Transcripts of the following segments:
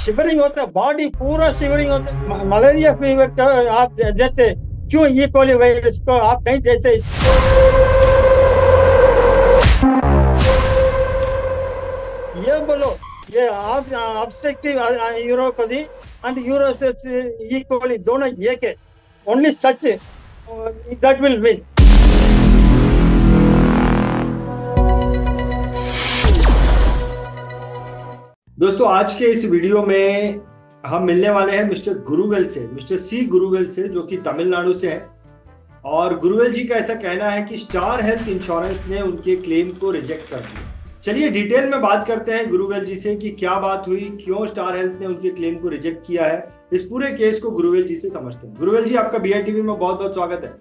Shivering होता है, body पूरा शिवरिंग होता है। मलेरिया फीवर का आप देते, क्यों ई कोली वायरस को आप नहीं देते? ये बोलो, ये आप obstructive यूरोपैथी and urosepsis E Koli दोनों एक है। Only such that will win. दोस्तों, आज के इस वीडियो में हम मिलने वाले हैं मिस्टर गुरुवेल से, मिस्टर सी गुरुवेल से, जो कि तमिलनाडु से हैं। और गुरुवेल जी का ऐसा कहना है कि स्टार हेल्थ इंश्योरेंस ने उनके क्लेम को रिजेक्ट कर दिया। चलिए डिटेल में बात करते हैं गुरुवेल जी से कि क्या बात हुई, क्यों स्टार हेल्थ ने उनके क्लेम को रिजेक्ट किया है। इस पूरे केस को गुरुवेल जी से समझते हैं। गुरुवेल जी, आपका BI टीवी में बहुत बहुत स्वागत है।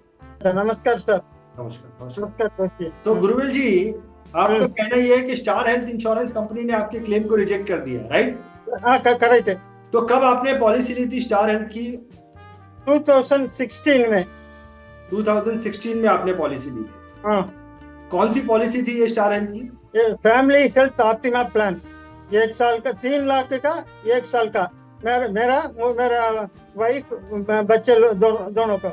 नमस्कार सर। नमस्कार। तो गुरुवेल जी, आपका कहना यह है कि स्टार हेल्थ इंश्योरेंस कंपनी ने आपके क्लेम को रिजेक्ट कर दिया, राइट? हाँ, करेक्ट है। तो कब आपने पॉलिसी ली थी स्टार हेल्थ की? 2016 में। 2016 में आपने पॉलिसी ली? हाँ। कौन सी पॉलिसी थी ये स्टार हेल्थ की? ये फैमिली हेल्थ ऑप्टिमा प्लान, 1 साल का 3 लाख का 1 साल का। मेरा वाइफ बच्चे दोनों का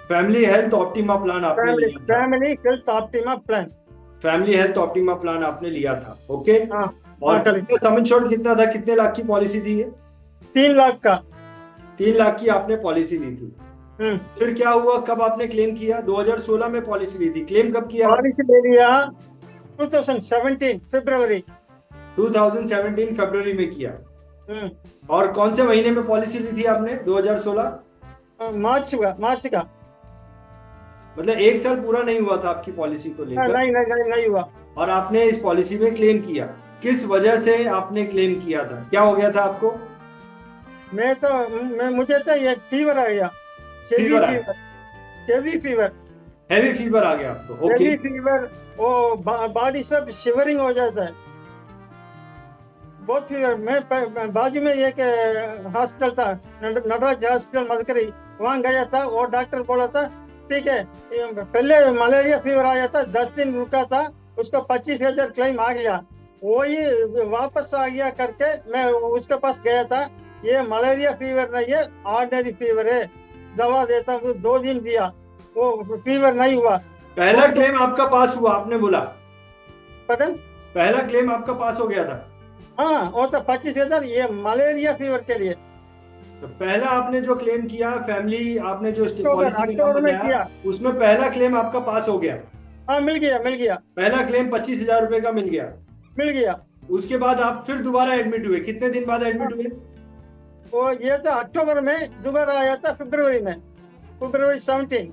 फैमिली हेल्थ ऑप्टिमा प्लान आपने लिया था? Family health optima plan. Family health optima plan आपने लिया था, ओके। हाँ, और कितना सम इंश्योर्ड कितना था, कितने लाख की पॉलिसी थी ये? 3 लाख का। 3 लाख की आपने पॉलिसी ली थी। फिर क्या हुआ, कब आपने क्लेम किया? 2016 में पॉलिसी ली थी, क्लेम कब किया? पॉलिसी ले लिया 2017 फरवरी। 2017 फरवरी में किया। और कौन से महीने में पॉलिसी ली थी आपने? 2016 मार्च का। मतलब 1 साल पूरा नहीं हुआ था आपकी पॉलिसी को लेकर? नहीं हुआ। और आपने इस पॉलिसी में क्लेम किया, किस वजह से आपने क्लेम किया था? क्या हो गया था आपको? मुझे तो एक फीवर आ गया, हेवी फीवर आ गया आपको, ओके। हेवी फीवर, वो बॉडी सब शिवरिंग हो जाता है, बहुत फीवर। मैं बाजू में एक हॉस्पिटल था, नटराज हॉस्पिटल मदकरी, वहाँ गया था। वो डॉक्टर बोला था ठीक है, पहले मलेरिया फीवर आया था, 10 दिन रुका था, उसको 25,000 क्लेम आ गया। वही वापस आ गया करके मैं उसके पास गया था। ये मलेरिया फीवर नहीं है, ऑर्डिनरी फीवर है, दवा देता हूँ। 2 दिन दिया, वो फीवर नहीं हुआ। पहला क्लेम आपका पास हुआ, आपने बोला? पटन पहला क्लेम आपका पास हो गया था? हाँ, वो तो 25,000 ये मलेरिया फीवर के लिए। तो पहला आपने जो क्लेम किया, फैमिली आपने जो पॉलिसी अक्टूबर में किया, उसमें पहला क्लेम आपका पास हो गया? हाँ, मिल गया। पहला क्लेम 25,000 रुपए का मिल गया। उसके बाद आप फिर दोबारा एडमिट हुए, कितने दिन बाद एडमिट हुए? वो ये तो अक्टूबर में दोबारा आया था, फरवरी 17।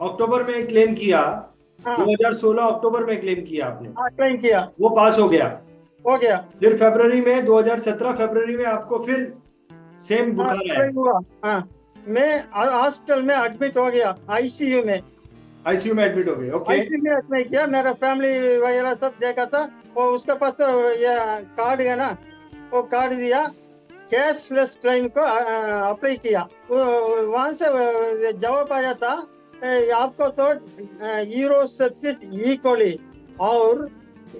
अक्टूबर में क्लेम किया? 2016 अक्टूबर में क्लेम किया आपने? क्लेम किया, वो पास हो गया। फिर फरवरी में 2017 फरवरी में आपको फिर सेम बुखार आया। मैं हॉस्पिटल में एडमिट हो गया, आईसीयू में एडमिट हो गए, ओके। आईसीयू में एडमिट किया। मेरा फैमिली वगैरह सब देखा था। वो उसके पास तो ये कार्ड है ना, वो कार्ड दिया, कैशलेस क्लेम को अप्लाई किया। वहां से जवाब आया था आपको तो यूरोसेप्सिस ई कोली और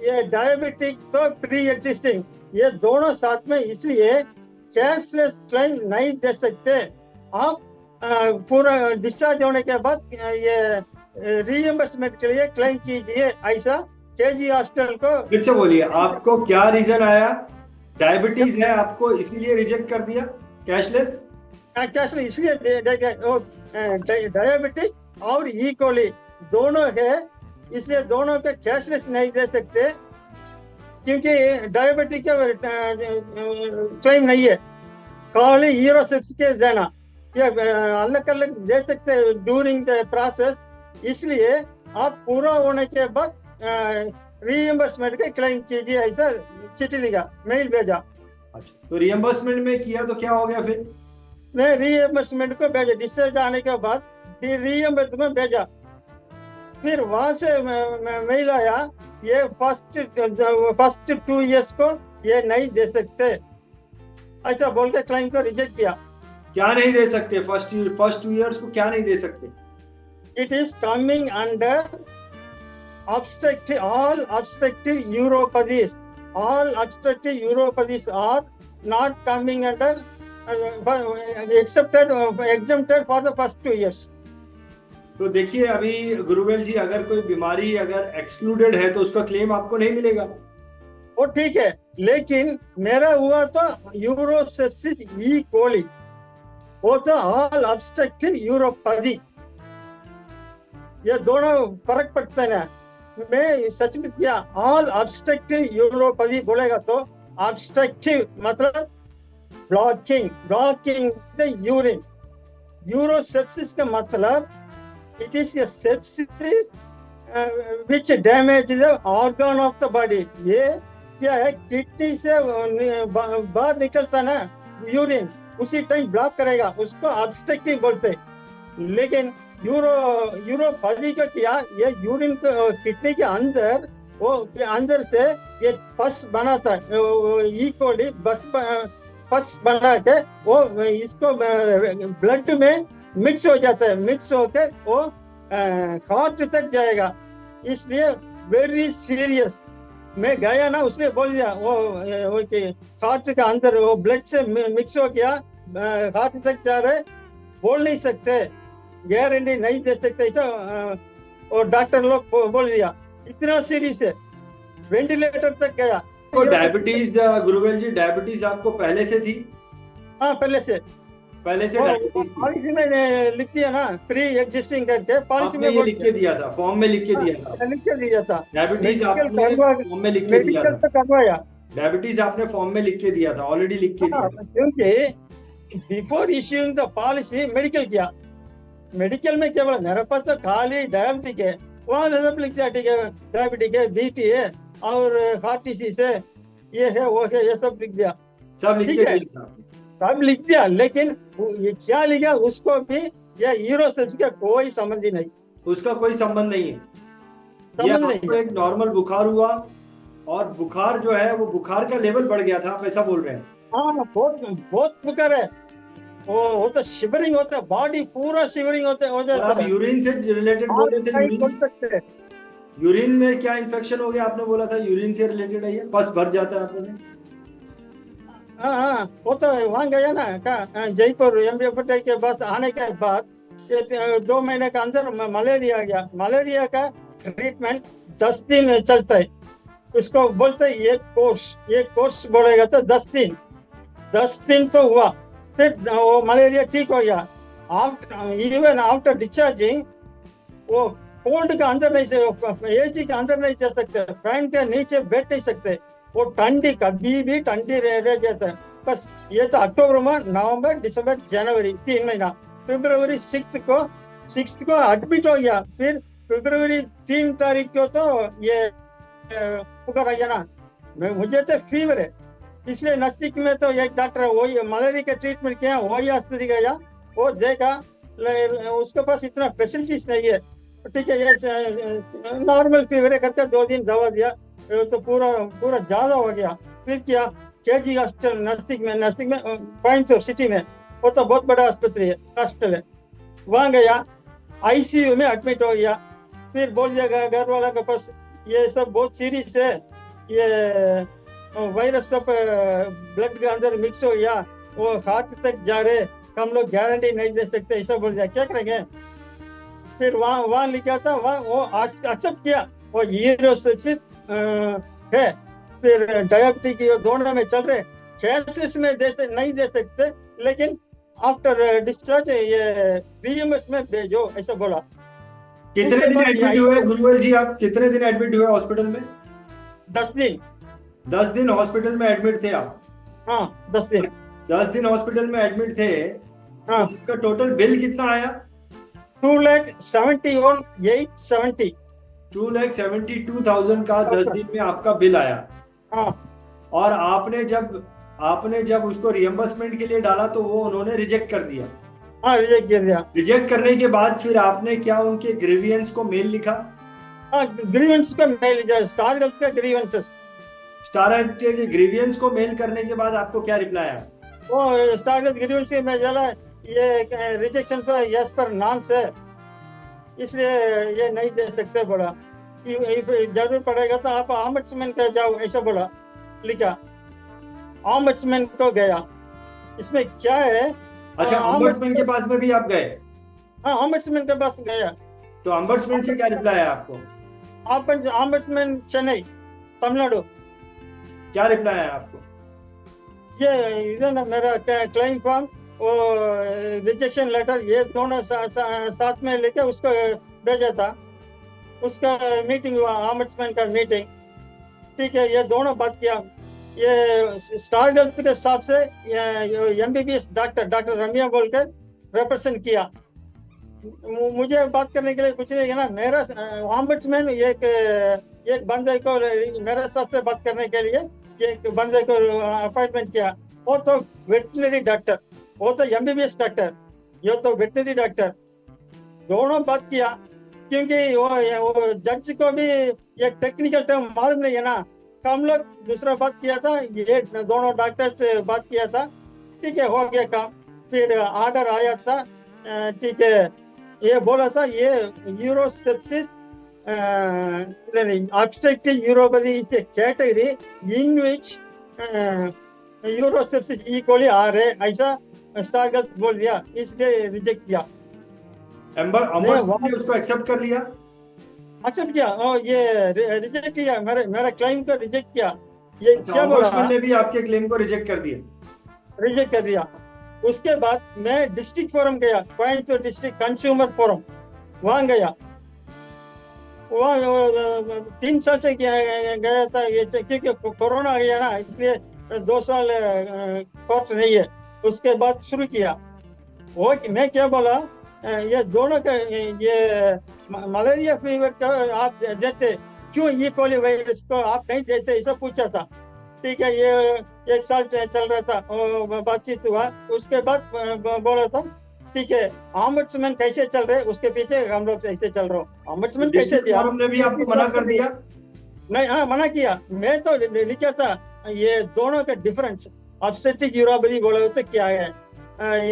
ये डायबिटिक तो प्री एग्जिस्टिंग, ये दोनों साथ में, इसलिए कैशलेस क्लेम नहीं दे सकते। आप पूरा डिस्चार्ज होने के बाद ये रीइंबर्समेंट के लिए क्लेम कीजिए। ऐसा केजी हॉस्पिटल को। फिर से बोलिए, आपको क्या रीजन आया? डायबिटीज है आपको, इसीलिए रिजेक्ट कर दिया कैशलेस? इसलिए डायबिटिक और ई कोली दोनों है, इसलिए दोनों के कैशलेस नहीं दे सकते, क्योंकि डायबिटिक का क्लेम नहीं है। खाली यूरोसेप्सिस के देना, ये अलग अलग दे सकते ड्यूरिंग द प्रोसेस। इसलिए आप पूरा होने के बाद रीइंबर्समेंट का क्लेम कीजिए। ऐसा चिट्ठी लिखा, मेल भेजा। अच्छा, तो रीइंबर्समेंट में किया तो क्या हो गया फिर? मैं रीइंबर्समेंट को भेजा, डिस्चार्ज आने के बाद रीइंबर्समेंट भेजा। फिर वहां से मेल आया, ये फर्स्ट 2 इयर्स को ये नहीं दे सकते, ऐसा बोल के क्लाइंट को रिजेक्ट किया। क्या नहीं दे सकते? फर्स्ट 2 इयर्स को क्या नहीं दे सकते? It is coming under all obstructive uropathies are not coming under exempted for the first 2 years. तो देखिए अभी गुरुवेल जी, अगर कोई बीमारी अगर एक्सक्लूडेड है तो उसका क्लेम आपको नहीं मिलेगा। वो ठीक है, लेकिन मेरा हुआ तो यूरोसेप्सिस ई कोली, वो तो ऑल ऑब्स्ट्रक्टिव यूरोपैथी, ये दोनों फर्क पड़ता है ना। मैं सच में किया, ऑल ऑब्स्ट्रक्टिव यूरोपैथी बोलेगा तो ऑब्स्ट्रक्टिव मतलब ब्लॉकिंग द यूरिन। यूरोसेप्सिस का मतलब it is a sepsis which damage the organ of the body. ये क्या है, किडनी से बाहर निकलता ना यूरिन, उसी टाइम ब्लॉक करेगा, उसको ऑब्स्ट्रक्टिव बोलते। लेकिन यूरोपैथी का किया, ये यूरिन को किडनी के अंदर, वो के अंदर से ये पस बनाता है, ई कोली पस बना के वो इसको ब्लड में मिक्स हो जाता है, मिक्स होकर वो हार्ट तक जाएगा। इसलिए वेरी सीरियस। मैं गया ना, उसने बोल दिया वो हार्ट का अंदर वो ब्लड से मिक्स हो गया, हार्ट तक जा रहे, बोल नहीं सकते, गारंटी नहीं दे सकते ऐसा, और डॉक्टर लोग बोल दिया। इतना सीरियस है, वेंटिलेटर तक गया। तो डायबिटीज गुरुवेल जी, डायबिटीज आपको पहले से थी? हाँ, पहले से डायबिटीज थी। पॉलिसी में लिख दिया ना, प्री एग्जिस्टिंग करके पॉलिसी में ये लिख के दिया था, फॉर्म में लिख के दिया था। डायबिटीज आपने फॉर्म में लिख के दिया था, करवाया। डायबिटीज आपने फॉर्म में लिख के दिया था, ऑलरेडी लिख के दिया था। क्योंकि before issuing the policy medical किया, मेडिकल में क्या बोला, मेरे पास तो खाली डायबिटिक है, वहाँ सब लिख दिया, ठीक है डायबिटिक है, बीपी है और हार्ट डिसीज है, ये है वो है, ये सब लिख दिया, सब लिख के दिया, सब लिख दिया। लेकिन ये क्या लिखा उसको भी, ये यूरोसेप्सिस का कोई संबंध ही नहीं, उसका कोई संबंध नहीं है। संबंध नहीं है। एक नॉर्मल बुखार हुआ, और बुखार जो है वो बुखार का लेवल बढ़ गया था, आप ऐसा बोल रहे हैं? हाँ, बहुत बुखार है, वो तो शिवरिंग होता है, बॉडी पूरा शिवरिंग हो जाता है। यूरिन से रिलेटेड बोल रहे थे, यूरिन में क्या इन्फेक्शन हो गया आपने बोला था, यूरिन से रिलेटेड है, ये बस भर जाता है आपने? हाँ, वो तो वहाँ गया ना जयपुर एमबीए पटेल के बस आने के बाद 2 महीने के अंदर मलेरिया आ गया। मलेरिया का ट्रीटमेंट 10 दिन चलता है, उसको बोलते हैं ये कोर्स बोलेगा तो 10 दिन तो हुआ, फिर वो मलेरिया ठीक हो गया। इवन आफ्टर डिस्चार्जिंग वो कोल्ड का अंदर नहीं, एसी के अंदर नहीं जा सकते, फैन के नीचे बैठ नहीं सकते, वो ठंडी कभी भी ठंडी रह जाता है। बस ये तो अक्टूबर में, नवंबर, दिसंबर, जनवरी 3 महीना। फरवरी 6 को एडमिट हो गया, फिर फरवरी 3 तारीख को तो ये बुखार आ गया ना। मुझे तो फीवर है, इसलिए नजदीक में तो एक डॉक्टर वही मलेरिया का ट्रीटमेंट किया, वही आस्पत्रि गया, वो देखा उसके पास इतना फैसिलिटीज नहीं है, ठीक है ये नॉर्मल फीवर है करके 2 दिन दवा दिया, तो पूरा ज्यादा हो गया। फिर क्या, केजी हॉस्पिटल नजदीक में कोयम्बटूर सिटी में, वो तो बहुत बड़ा हॉस्पिटल है, वहाँ गया, आईसीयू में एडमिट हो गया। फिर बोल दिया घर वाला के पास, ये सब बहुत सीरियस है, ये वायरस सब ब्लड के अंदर मिक्स हो गया, वो हार्ट तक जा रहे, हम लोग गारंटी नहीं दे सकते, ऐसा बोल दिया। क्या करेंगे? फिर वहाँ लिखा था, वहाँ वो एक्सेप्ट किया, वो यूरोसेप्सिस है, फिर डायबिटिक दोनों में चल रहे, कैसेस में नहीं दे सकते, लेकिन आफ्टर डिस्चार्ज ये बीएमएस में भेजो, ऐसा बोला। कितने दिन एडमिट हुए गुरुवेल जी, आप कितने दिन एडमिट हुए हॉस्पिटल में? 10 दिन। 10 दिन हॉस्पिटल में एडमिट थे आप? हाँ, 10 दिन। 10 दिन हॉस्पिटल में एडमिट थे। हाँ। आपका टोटल बिल कितना आया? 2,71,870। 2,72,000 का 10 दिन में आपका बिल आया। हाँ। और आपने जब उसको रिएम्बर्समेंट के लिए डाला तो वो उन्होंने रिजेक्ट कर दिया। हाँ, रिजेक्ट कर दिया। रिजेक्ट करने के बाद फिर आपने क्या उनके ग्रीवियंस को मेल लिखा? हाँ, ग्रीवियंस का मेल लिखा, स्टार हेल्थ का ग्रीवियंसेस। स्टार हेल्थ के ग्रीवियंस को मेल करने के बाद आपको क्या रिप्लाई आया? वो स्टार हेल्थ ग्रीवियंस में डाला, ये रिजेक्शन तो यस पर नॉर्म्स है, इसलिए ये नहीं दे सकते, बोला कि जरूर पड़ेगा तो आप ऑम्बड्समैन का जाओ, ऐसा बोला, लिखा। ऑम्बड्समैन को गया। इसमें क्या है, अच्छा, ऑम्बड्समैन के पास में भी आप गए? हाँ, ऑम्बड्समैन के पास गया। तो ऑम्बड्समैन से क्या रिप्लाई आया आपको? ऑम्बड्समैन चेन्नई, तमिलनाडु। क्या रिप्लाई आया आपको? ये ना मेरा क्लेम फॉर्म, वो रिजेक्शन लेटर, ये दोनों साथ में लेके उसको भेजा था। उसका मीटिंग हुआ, ऑम्बड्समैन का मीटिंग, ठीक है। ये दोनों बात किया। ये स्टार हेल्थ के हिसाब से MBBS डॉक्टर रमिया बोलकर रिप्रेजेंट किया। मुझे बात करने के लिए कुछ नहीं है ना। मेरा ऑम्बड्समैन एक बंदे को मेरे हिसाब से बात करने के लिए एक बंदे को अपॉइंटमेंट किया। वो तो वेटनरी डॉक्टर, वो तो MBBS डॉक्टर, ये तो वेटनरी डॉक्टर। दोनों बात किया, क्योंकि वो जज को भी ये टेक्निकल टर्म मालूम नहीं है ना। हम लोग दूसरा बात किया था, ये दोनों डॉक्टर से बात किया था, ठीक है, हो गया काम। फिर ऑर्डर आया था, ठीक है। ये बोला था ये urosepsis obstructive uropathy is a category in which urosepsis E. coli आ रहे, ऐसा स्टार हेल्थ बोल दिया, इसलिए रिजेक्ट किया। ऑम्बड्समैन ने उसको एक्सेप्ट कर लिया? एक्सेप्ट किया, ये रिजेक्ट किया, मेरा क्लेम को रिजेक्ट किया। ये क्या बोला? ऑम्बड्समैन ने भी आपके क्लेम को रिजेक्ट कर दिया? रिजेक्ट कर दिया। उसके बाद मैं डिस्ट्रिक्ट फोरम गया, कोयम्बटूर डिस्ट्रिक्ट कंज्यूमर फोरम, वहां गया। वहाँ 3 साल से गया था, ये क्योंकि कोरोना आ गया ना, इसलिए 2 साल कोर्ट नहीं है। उसके बाद शुरू किया। वो मैं क्या बोला, ये दोनों का ये मलेरिया फीवर का आप देते, क्यों E. coli वायरस को आप नहीं देते, ऐसा पूछा था, ठीक है। ये 1 साल चल रहा था, बातचीत हुआ। उसके बाद बोला था, ठीक है, ऑम्बड्समैन कैसे चल रहे, उसके पीछे हम लोग ऐसे चल रहे हो। ऑम्बड्समैन कैसे दिया? फोरम ने भी आपको मना कर दिया? नहीं, हाँ, मना किया। मैं तो लिखा था ये दोनों का डिफरेंस, ऑब्स्टेट्रिक यूरोपैथी बोले तो क्या है,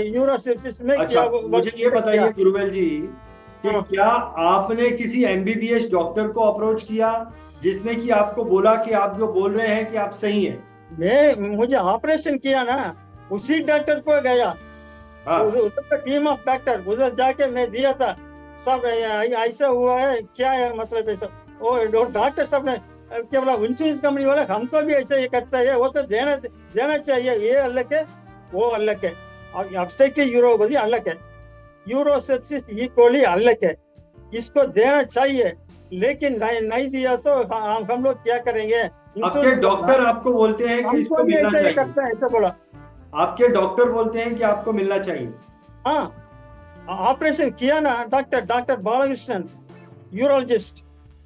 यूरोसेप्सिस में अच्छा, क्या। मुझे ये बताइए गुरुवेल जी कि क्या आपने किसी MBBS डॉक्टर को अप्रोच किया जिसने कि आपको बोला कि आप जो बोल रहे हैं कि आप सही हैं? मुझे ऑपरेशन किया ना, उसी डॉक्टर को गया। हाँ। उधर टीम ऑफ डॉक्टर, उधर जाके मैं दिया था सब, ऐसा हुआ है, क्या है मतलब ऐसा। वो डॉक्टर सब ने क्या बोला, इंश्योरेंस कंपनी वाला हमको भी ऐसा ये करता है, वो तो देना चाहिए, ये अलग है, वो अलग है। ऑब्स्ट्रक्टिव यूरोपैथी अलग है, यूरोसेप्सिस E. coli अलग है, इसको देना चाहिए। लेकिन नहीं दिया तो हम लोग क्या करेंगे? आपके डॉक्टर आपको बोलते हैं कि इसको मिलना चाहिए, ऐसा बोला। आपके डॉक्टर बोलते हैं कि आपको मिलना चाहिए? हाँ, ऑपरेशन किया ना doctor Balakrishnan, urologist,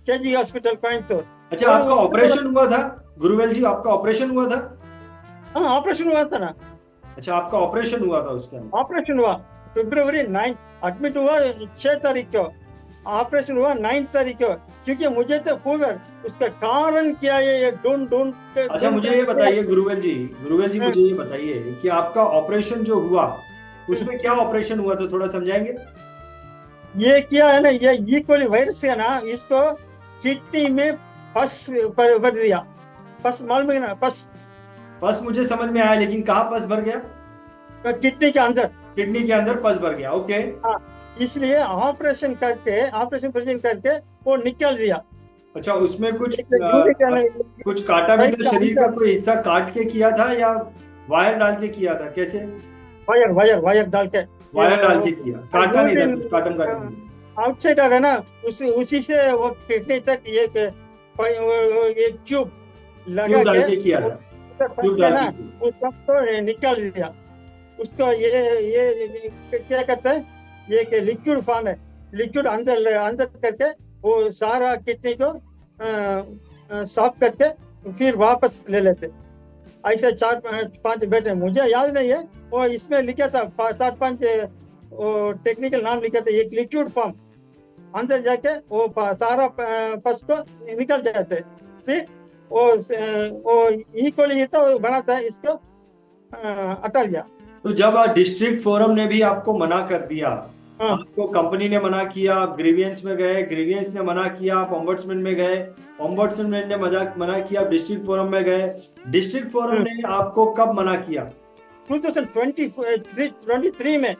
KG hospital Coimbatore. अच्छा, आपका ऑपरेशन हुआ था गुरुवेल जी? आपका ऑपरेशन हुआ था? हाँ, ऑपरेशन हुआ था ना। अच्छा, आपका ऑपरेशन हुआ था उसके अंदर? ऑपरेशन हुआ February 9, एडमिट हुआ 6 तारीख को, ऑपरेशन हुआ 9 तारीख को। क्योंकि मुझे तो फीवर, उसका कारण क्या है ये ढूंढ के। अच्छा, मुझे ये बताइए गुरुवेल जी मुझे ये बताइए कि आपका ऑपरेशन जो हुआ उसमें क्या ऑपरेशन हुआ, तो थोड़ा समझाएंगे? ये क्या है ना, ये E. coli वायरस है ना, इसको किडनी में पस भर दिया। पस मालूम है ना, पस मुझे समझ में आया, लेकिन कहाँ पस भर गया? किडनी के अंदर। किडनी के अंदर पस भर गया, ओके। हाँ, इसलिए ऑपरेशन करके वो निकल दिया। अच्छा, उसमें कुछ काटा भी था? शरीर का कोई हिस्सा काट के किया था या वायर डाल के किया था, कैसे? वायर डाल के किया, काटा नहीं था, कुछ काटम का आउटसाइडर है ना, उसी से वो किडनी तक एक ट्यूब लगा के किया था, वो सब तो निकाल दिया। उसको ये क्या कहते हैं, ये एक लिक्विड फॉर्म है, लिक्विड अंदर करके वो सारा किडनी को साफ करके फिर वापस ले लेते। ऐसे 4-5 बेटे, मुझे याद नहीं है, वो इसमें लिखा था 7-5 टेक्निकल नाम लिखा था। एक लिक्विड फॉर्म अंदर जाके वो सारा पस को निकल जाते, फिर वो E. coli तो बनाता है, इसको हटा दिया। तो जब डिस्ट्रिक्ट फोरम ने भी आपको मना कर दिया हाँ आपको कंपनी ने मना किया, आप ग्रीवियंस में गए, ग्रीवियंस ने मना किया, आप ओम्बड्समैन में गए, ओम्बड्समैन ने मना किया, आप डिस्ट्रिक्ट फोरम में गए, डिस्ट्रिक्ट फोरम ने आपको कब मना किया? 2023 में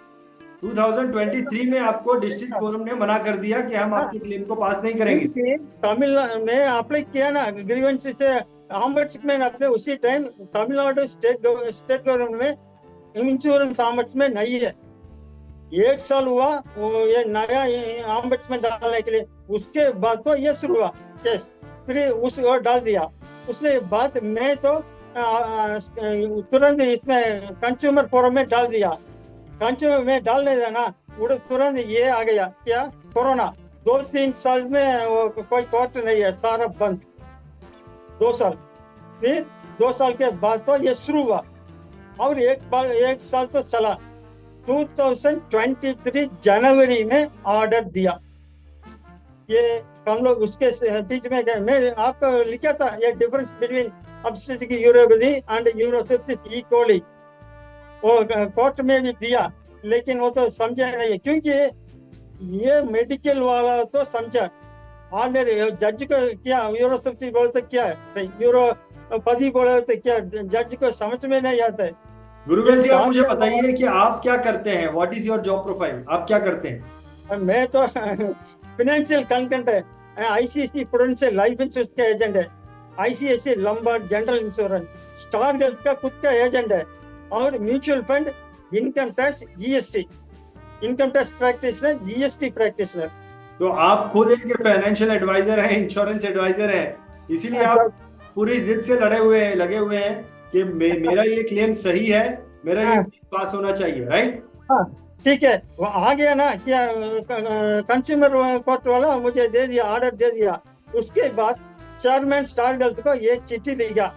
2023 में आपको डिस्ट्रिक्ट फोरम ने मना कर दिया कि हम आपके क्लेम को पास नहीं करेंगे। क्योंकि तमिलनाडु में अप्लाई किया ना ग्रीवेंस से ऑम्बड्समैन अपने उसी टाइम तमिलनाडु स्टेट गवर्नमेंट में इंश्योरेंस ऑम्बड्समैन नहीं है। 1 साल हुआ वो ये नया ऑम्बड्समैन डालने के लिए, उसके बाद तो ये शुरू हुआ केस, फिर उस डाल दिया उसने बाद में तो तुरंत इसमें कंज्यूमर फोरम में डाल दिया। कंज्यूमर में डालने देना तुरंत ये आ गया क्या कोरोना, 2-3 साल में कोई कोर्ट नहीं है, सारा बंद 2 साल, फिर 2 साल के बाद तो ये शुरू हुआ और एक साल तो चला। 2023 जनवरी में ऑर्डर दिया, ये हम लोग उसके बीच में गए। मैं आपको लिखा था ये difference between obstetric uropathy and urosepsis E coli, वो कोर्ट में भी दिया लेकिन वो तो समझा नहीं, क्योंकि ये मेडिकल वाला तो समझा, ऑर्डर जज को क्या यूरोसेप्सिस बोले तो क्या है, यूरोपैथी बोले तो क्या, जज को समझ में नहीं आता है। गुरुवेल जी, आप मुझे बताइए कि आप क्या करते हैं, what is your job profile, आप क्या करते हैं? मैं तो फाइनेंशियल कंटेंट है, आईसीआईसी प्रूडेंशियल लाइफ इंश्योरेंस का एजेंट है, ICICI Lombard general insurance, Star Health का खुद का एजेंट है, और mutual fund, income tax, GST, income tax practitioner, GST practitioner. तो आप खुद एक फाइनेंशियल एडवाइजर हैं, इंश्योरेंस एडवाइजर हैं, इसीलिए आप पूरी जिद से लगे हुए हैं कि मेरा ये क्लेम सही है, मेरा ये पास होना चाहिए, राइट? हाँ ठीक है, वो आ गया ना क्या, कंज्यूमर कोर्ट वाला मुझे दे दिया, ऑर्डर दे दिया। उसके बाद चेयरमैन स्टार हेल्थ को ये चिट्ठी लिखा,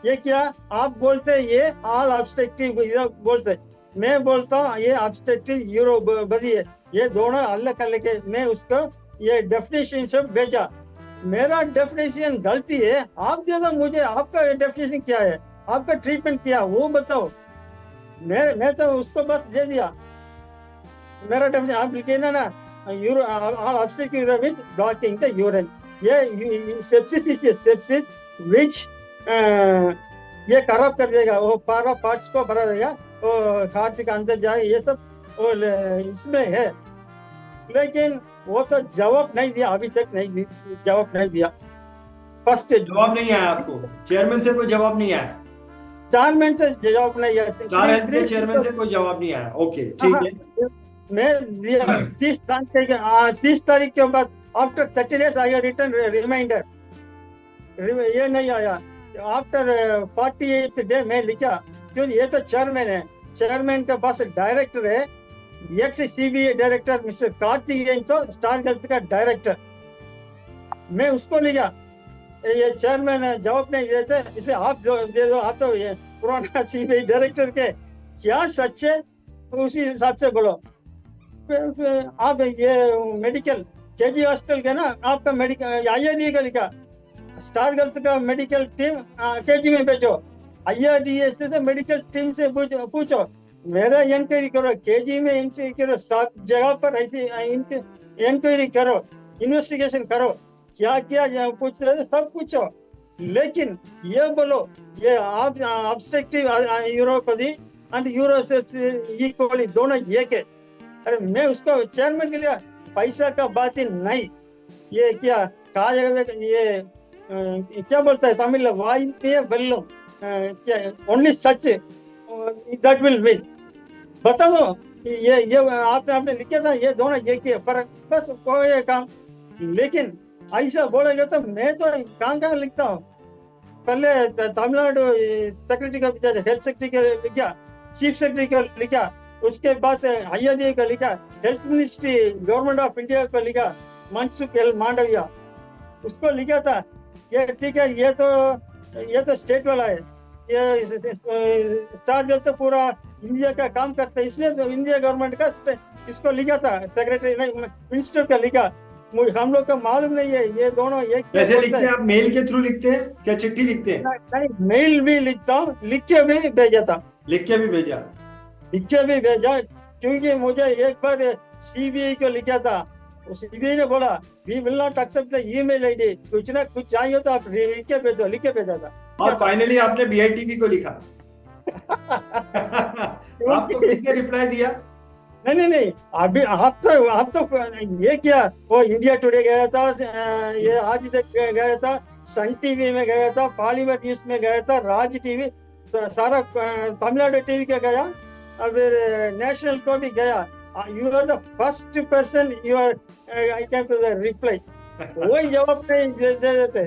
ये क्या आप बोलते ये ऑल ऑब्स्टेट्रिक बोलते, मैं बोलता हूँ ये ऑब्स्टेट्रिक यूरोपैथी है, ये दोनों अलग अलग है। मैं उसको ये डेफिनेशन से भेजा, मेरा डेफिनेशन गलती है, आप दे दो मुझे, आपका डेफिनेशन क्या है, आपका ट्रीटमेंट क्या वो बताओ। मैं तो उसको बस दे दिया, मेरा डेफिनेशन आप लिखे ना यूरो ऑल obstetric uropathy is blocking the urine, ये सेप्सिस इज सेप्सिस व्हिच ये खराब कर देगा, वो पारा पार्ट्स को भरा देगा, वो हार्ट के अंदर जाए, ये सब वो इसमें है। लेकिन वो तो जवाब नहीं दिया, अभी तक नहीं जवाब नहीं दिया। फर्स्ट जवाब नहीं आया आपको, चेयरमैन से कोई जवाब नहीं आया? चेयरमैन से जवाब नहीं आया, चेयरमैन से कोई जवाब नहीं आया, ओके ठीक है। मैं 30 तारीख के बाद आफ्टर 30 days आई रिटर्न रिमाइंडर, ये नहीं आया। आफ्टर 48th डे मैं लिखा, क्योंकि ये तो चेयरमैन है, चेयरमैन के पास डायरेक्टर है, x CBI director mister Karthikeyan तो स्टार हेल्थ का डायरेक्टर, मैं उसको लिखा, ये चेयरमैन जवाब नहीं देते, इसे आप दे दो, आप तो ये पुराना सीबीआई डायरेक्टर के क्या सच है उसी हिसाब से बोलो। आप ये मेडिकल केजी हॉस्पिटल के ना, आपका मेडिकल आईआरडी का लिखा, स्टार हेल्थ का मेडिकल टीम केजी में भेजो, आईआरडीएस से मेडिकल टीम से पूछो, मेरा इंक्वायरी करो, केजी में इंक्वायरी करो, सब जगह पर ऐसी इंक्वायरी करो, इन्वेस्टिगेशन करो, क्या क्या पूछ रहे सब पूछो। लेकिन ये बोलो ये आप obstructive यूरोपैथी and urosepsis E Koli दोनों एक है। अरे मैं उसको चेयरमैन के लिए पैसा का बात ही नहीं, ये क्या कहा जाएगा, ये क्या बोलता है तमिल में, वाई पे बल्लम, क्या only such that will win, बता दो ये आपने लिखा था, ये दोनों एक ही है, फर्क बस कोई काम। लेकिन ऐसा बोलेगा तो मैं तो कहाँ लिखता हूँ, पहले तमिलनाडु सेक्रेटरी का हेल्थ सेक्रेटरी का लिखा, चीफ सेक्रेटरी का लिखा, उसके बाद आईआरडी का लिखा, health ministry government of India को लिखा, मनसुख एल मांडविया उसको लिखा था। ये ठीक है, ये तो स्टेट वाला है, ये स्टार हेल्थ तो पूरा इंडिया का काम करता है, इसलिए तो इंडिया गवर्नमेंट का इसको लिखा था, सेक्रेटरी नहीं मिनिस्टर का लिखा, हम लोग को मालूम नहीं है ये दोनों एक कैसे लिखते हैं। आप मेल के थ्रू लिखते हैं क्या, चिट्ठी लिखते हैं? नहीं, मेल भी लिखता हूँ, लिख के भी भेजा था, लिख के भी भेजा, क्योंकि मुझे एक बार सीबीआई को लिखा था, सीबीआई ने बोला we will not accept the email ID, कुछ ना कुछ चाहिए तो आप लिख के भेजो था। और फाइनली आपने BITV को लिखा। आपको किसने रिप्लाई दिया? नहीं, अभी आप तो ये क्या, वो इंडिया टुडे गया था, ये आज तक गया था, सन टीवी में गया था, पार्लियामेंट न्यूज में गया था, राज टीवी, सारा तमिलनाडु टीवी का गया, फिर नेशनल को भी गया। You are the first person, you are I can to the reply, वही जवाब दे देते।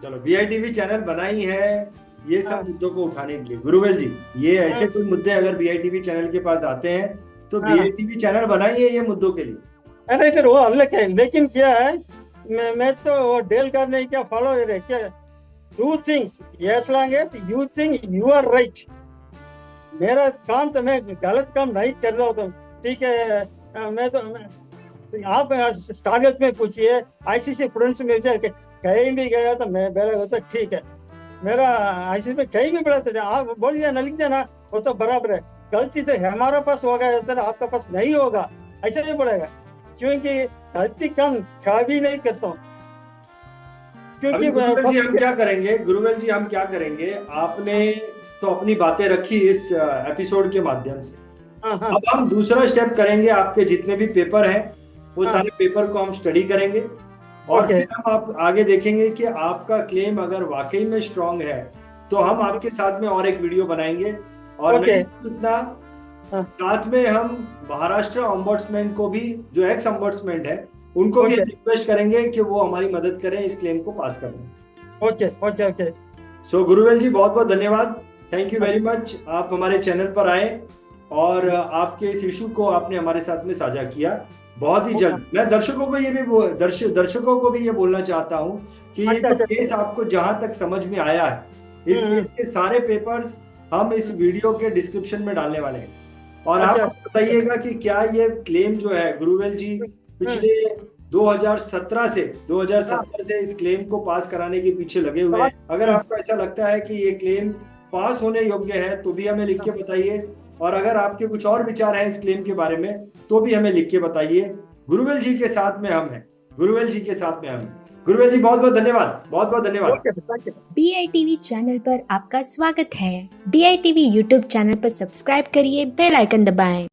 चलो, BITV चैनल बनाई है ये सब मुद्दों को उठाने के लिए। गुरुवेल जी, ये ऐसे कोई मुद्दे अगर BITV चैनल के पास आते हैं तो BITV चैनल बनाई है ये मुद्दों के लिए। अरे वो अलग है, लेकिन क्या है, मैं तो वो डेल करने क्या फॉलो है क्या, two things, as long as you think you are right, मेरा काम तो मैं गलत काम नहीं कर रहा हूँ, ठीक है। मैं तो आप स्टार्गल्स में पूछिए, ICC प्रूडेंस में कहीं भी गया तो मैं बेला होता, ठीक है, मेरा ICC में कहीं भी बड़ा तो आप बोल दिया ना, लिख देना, वो तो बराबर है। गलती तो हमारा पास होगा, आपका पास नहीं होगा, ऐसा नहीं पड़ेगा, क्योंकि गलती कम कभी नहीं करता हूँ। क्योंकि गुरुवेल जी हम क्या करेंगे, गुरुवेल जी हम क्या करेंगे, आपने तो अपनी बातें रखी इस एपिसोड के माध्यम से। अब हम दूसरा स्टेप करेंगे, आपके जितने भी पेपर हैं वो सारे पेपर को हम स्टडी करेंगे और फिर हम आप आगे देखेंगे कि आपका क्लेम अगर वाकई में स्ट्रांग है तो हम आपके साथ में और एक वीडियो बनाएंगे। और नहीं इतना, साथ में हम महाराष्ट्र ऑम्बड्समैन को भी, जो एक्स ऑम्बड्समैन है, उनको भी रिक्वेस्ट करेंगे कि वो हमारी मदद करें इस क्लेम को पास करने। ओके। सो गुरुवेल जी बहुत बहुत धन्यवाद, थैंक यू वेरी मच, आप हमारे चैनल पर आए और आपके इस इशू को आपने हमारे साथ में साझा किया। बहुत ही जल्द मैं दर्शकों को भी ये बोलना चाहता हूँ कि ये जो केस आपको जहां तक समझ में आया है, इस केस के सारे पेपर्स हम इस वीडियो के डिस्क्रिप्शन में डालने वाले हैं। और आप बताइएगा कि क्या ये क्लेम जो है, गुरुवेल जी पिछले 2017 से इस क्लेम को पास कराने के पीछे लगे हुए हैं। अगर आपको ऐसा लगता है कि ये क्लेम पास होने योग्य है तो भी हमें लिख के बताइए, और अगर आपके कुछ और विचार हैं इस क्लेम के बारे में तो भी हमें लिख के बताइए। गुरुवेल जी के साथ में हम हैं, गुरुवेल जी बहुत बहुत धन्यवाद। BITV चैनल पर आपका स्वागत है। BITV यूट्यूब चैनल पर सब्सक्राइब करिए, बेल आइकन दबाएं।